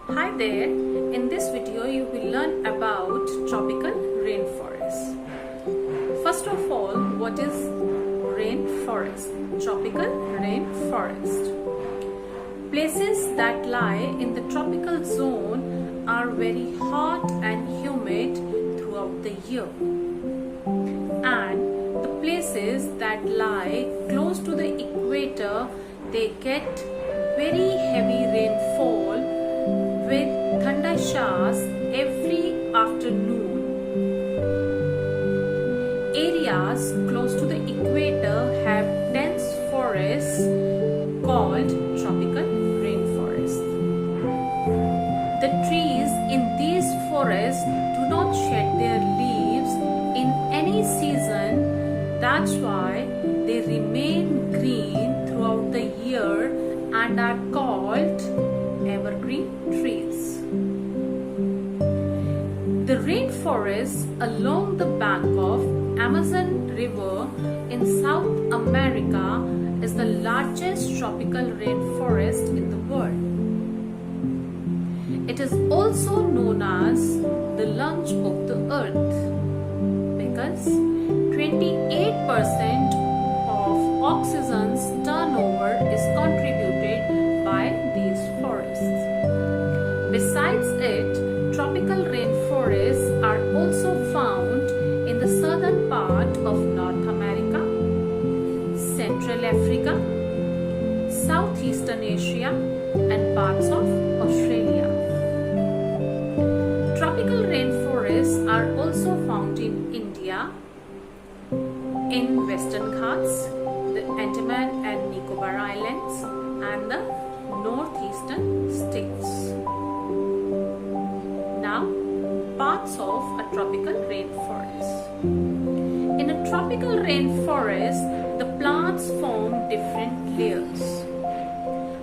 Hi there, in this video you will learn about tropical rainforest. First of all, what is rainforest? Tropical rainforest. Places that lie in the tropical zone are very hot and humid throughout the year. And the places that lie close to the equator, they get very heavy rainfall with thunder showers every afternoon. Areas close to the equator have dense forests called tropical rainforest. The trees in these forests do not shed their leaves in any season. That's why they remain green throughout the year and are called evergreen trees. The rainforest along the bank of Amazon River in South America is the largest tropical rainforest in the world. It is also known as the lungs of the earth because 28% of oxygen's turnover is contributed by these forests. Besides it, tropical rainforests are also found in the southern part of North America, Central Africa, Southeastern Asia, and parts of Australia. Tropical rainforests are also found in India, in Western Ghats, the Andaman and Nicobar Islands, and the northeastern states. Now, parts of a tropical rainforest. In a tropical rainforest, the plants form different layers.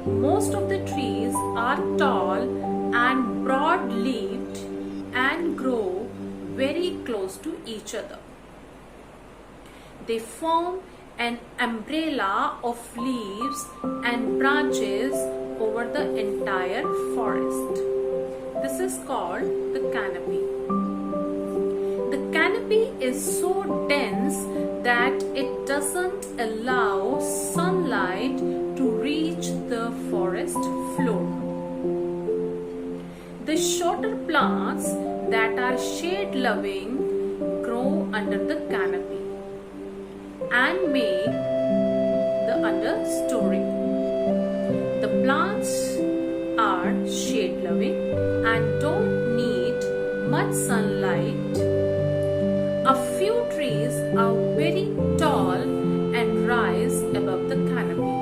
Most of the trees are tall and broad-leaved and grow very close to each other. They form an umbrella of leaves and branches over the entire forest. This is called the canopy. The canopy is so dense that it doesn't allow sunlight to reach the forest floor. The shorter plants that are shade-loving grow under the canopy and make the understory. The plants are shade-loving and don't need much sunlight. A few trees are very tall and rise above the canopy.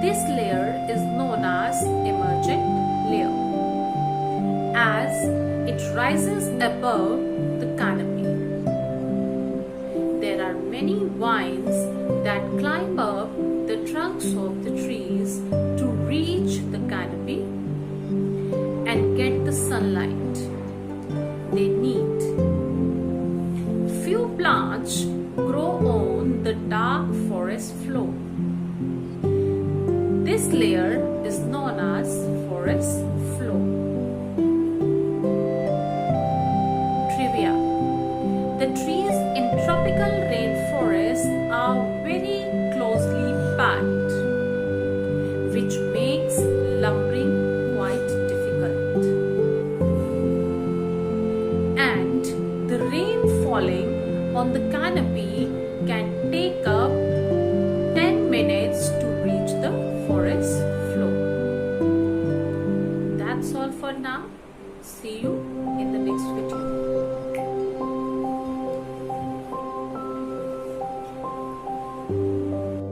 This layer is known as emergent layer, as it rises above the canopy. There are many vines that climb up the trunks of the trees to reach the canopy and get the sunlight they need. Few plants grow on the dark forest floor. This layer is known as forest floor. Trivia: the trees in tropical rainforests are very closely packed, which makes lumbering quite difficult. And the rain falling on the canopy can